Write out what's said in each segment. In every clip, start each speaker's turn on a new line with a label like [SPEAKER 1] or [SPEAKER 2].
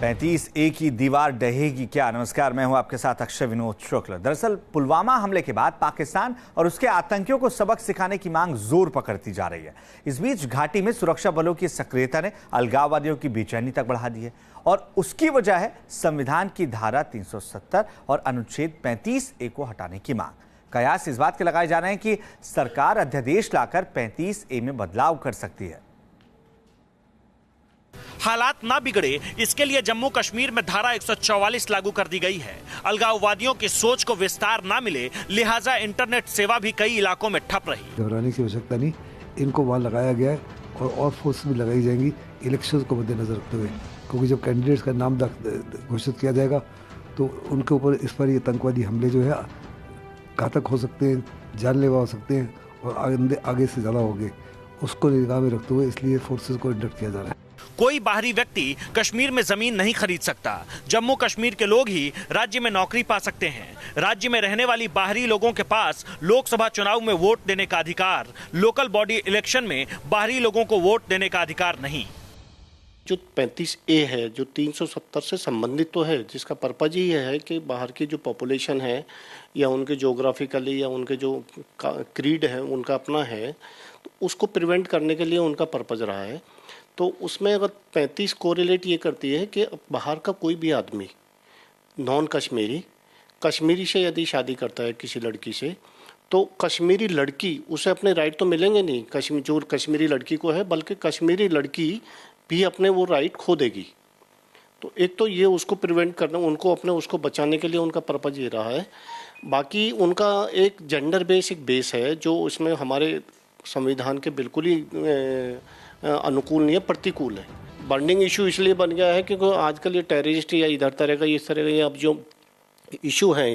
[SPEAKER 1] 35A की दीवार ढहेगी क्या? नमस्कार, मैं हूं आपके साथ अक्षय विनोद शुक्ल। दरअसल पुलवामा हमले के बाद पाकिस्तान और उसके आतंकियों को सबक सिखाने की मांग जोर पकड़ती जा रही है। इस बीच घाटी में सुरक्षा बलों की सक्रियता ने अलगाववादियों की बेचैनी तक बढ़ा दी है और उसकी वजह है संविधान की धारा 370 और अनुच्छेद 35A को हटाने की मांग। कयास इस बात के लगाए जा रहे हैं कि सरकार अध्यादेश लाकर 35A में बदलाव कर सकती है।
[SPEAKER 2] हालात ना बिगड़े इसके लिए जम्मू कश्मीर में धारा 144 लागू कर दी गई है। अलगाववादियों की सोच को विस्तार ना मिले, लिहाजा इंटरनेट सेवा भी कई इलाकों में ठप रही।
[SPEAKER 3] घबराने की आवश्यकता नहीं, इनको वहाँ लगाया गया है और फोर्स भी लगाई जाएंगी इलेक्शन को मद्देनजर रखते हुए, क्योंकि जब कैंडिडेट्स का नाम घोषित किया जाएगा तो उनके ऊपर इस पर ये आतंकवादी हमले जो है घातक हो सकते हैं, जानलेवा हो सकते हैं और आगे से ज़्यादा होंगे। उसको निगाह में रखते हुए इसलिए फोर्सेस को इंडक्ट किया जा रहा है।
[SPEAKER 2] कोई बाहरी व्यक्ति कश्मीर में जमीन नहीं खरीद सकता। जम्मू कश्मीर के लोग ही राज्य में नौकरी पा सकते हैं। राज्य में रहने वाली बाहरी लोगों के पास लोकसभा चुनाव में वोट देने का अधिकार, लोकल बॉडी इलेक्शन में बाहरी लोगों को वोट देने का अधिकार नहीं।
[SPEAKER 4] जो 35A है जो 370 से संबंधित तो है, जिसका पर्पज ही है कि बाहर की जो पॉपुलेशन है या उनके जोग्राफिकली या उनके जो क्रीड है उनका अपना है, तो उसको प्रिवेंट करने के लिए उनका पर्पज रहा है। तो उसमें अगर 35 कोरिलेट ये करती है कि बाहर का कोई भी आदमी नॉन कश्मीरी से यदि शादी करता है किसी लड़की से, तो कश्मीरी लड़की उसे अपने राइट तो मिलेंगे नहीं जो कश्मीरी लड़की को है, बल्कि कश्मीरी लड़की भी अपने वो राइट खो देगी। तो एक तो ये उसको प्रिवेंट करना, उनको अपने उसको बचाने के लिए उनका पर्पज ये रहा है। बाकी उनका एक जेंडर बेसिक बेस है जो इसमें हमारे संविधान के बिल्कुल ही अनुकूल नहीं है, प्रतिकूल है। बर्निंग इशू इसलिए बन गया है क्योंकि आजकल ये टेररिस्ट या इधर तरह का इस तरह का ये अब जो इशू हैं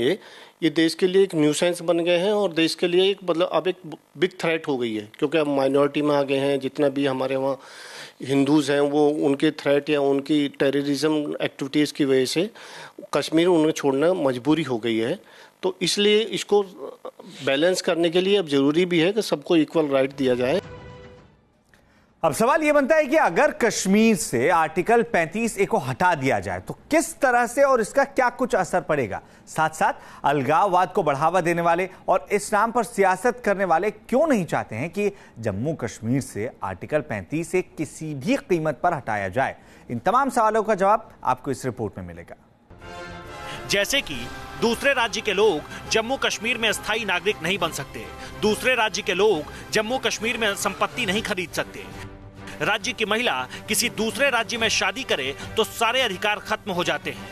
[SPEAKER 4] ये देश के लिए एक न्यूसेंस बन गए हैं और देश के लिए एक मतलब अब एक बिग थ्रेट हो गई है, क्योंकि अब माइनॉरिटी में आ गए हैं। जितना भी हमारे वहाँ हिंदूज़ हैं वो उनके थ्रेट या उनकी टेररिज्म एक्टिविटीज़ की वजह से कश्मीर उन्हें छोड़ना मजबूरी हो गई है। तो इसलिए इसको बैलेंस करने के लिए अब ज़रूरी भी है कि सबको इक्वल राइट दिया जाए।
[SPEAKER 1] अब सवाल यह बनता है कि अगर कश्मीर से आर्टिकल 35A को हटा दिया जाए तो किस तरह से और इसका क्या कुछ असर पड़ेगा। साथ साथ अलगाववाद को बढ़ावा देने वाले और इस नाम पर सियासत करने वाले क्यों नहीं चाहते हैं कि जम्मू कश्मीर से आर्टिकल 35A किसी भी कीमत पर हटाया जाए। इन तमाम सवालों का जवाब आपको इस रिपोर्ट में मिलेगा।
[SPEAKER 2] जैसे कि दूसरे राज्य के लोग जम्मू कश्मीर में स्थायी नागरिक नहीं बन सकते, दूसरे राज्य के लोग जम्मू कश्मीर में संपत्ति नहीं खरीद सकते, राज्य की महिला किसी दूसरे राज्य में शादी करे तो सारे अधिकार खत्म हो जाते हैं,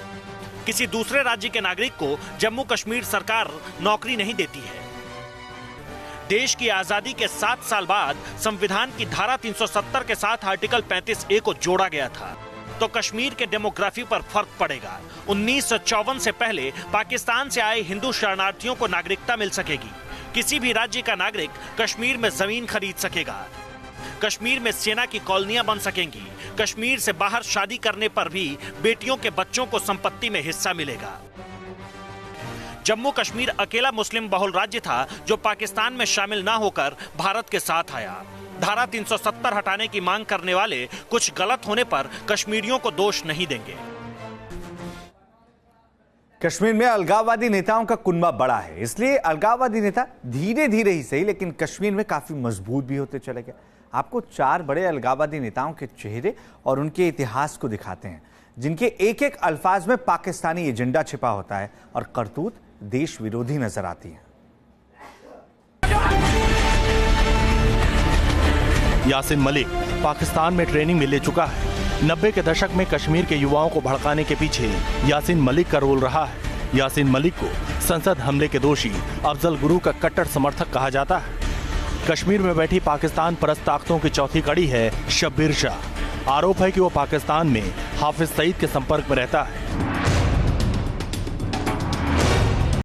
[SPEAKER 2] किसी दूसरे राज्य के नागरिक को जम्मू कश्मीर सरकार नौकरी नहीं देती है। देश की आजादी के 7 साल बाद संविधान की धारा 370 के साथ आर्टिकल 35A को जोड़ा गया था, तो कश्मीर के डेमोग्राफी पर फर्क पड़ेगा। 1954 से पहले पाकिस्तान से आए हिंदू शरणार्थियों को नागरिकता मिल सकेगी। किसी भी राज्य का नागरिक कश्मीर में जमीन खरीद सकेगा। कश्मीर में सेना की कॉलोनियां बन सकेंगी। कश्मीर से बाहर शादी करने पर भी बेटियों के बच्चों को संपत्ति में हिस्सा मिलेगा। जम्मू कश्मीर अकेला मुस्लिम बहुल राज्य था जो पाकिस्तान में शामिल ना होकर भारत के साथ आया। धारा 370 हटाने की मांग करने वाले कुछ गलत होने पर कश्मीरियों को दोष नहीं देंगे।
[SPEAKER 1] कश्मीर में अलगाववादी नेताओं का कुनबा बड़ा है, इसलिए अलगाववादी नेता धीरे धीरे ही सही लेकिन कश्मीर में काफी मजबूत भी होते चले गए। आपको 4 बड़े अलगाववादी नेताओं के चेहरे और उनके इतिहास को दिखाते हैं, जिनके एक एक अल्फाज में पाकिस्तानी एजेंडा छिपा होता है और करतूत देश विरोधी नजर आती है।
[SPEAKER 5] यासीन मलिक पाकिस्तान में ट्रेनिंग में ले चुका है। 90 के दशक में कश्मीर के युवाओं को भड़काने के पीछे यासीन मलिक का रोल रहा है। यासीन मलिक को संसद हमले के दोषी अफजल गुरु का कट्टर समर्थक कहा जाता है। कश्मीर में बैठी पाकिस्तान परस्त ताकतों की चौथी कड़ी है शब्बीर शाह। आरोप है कि वो पाकिस्तान में हाफिज सईद के संपर्क में रहता है।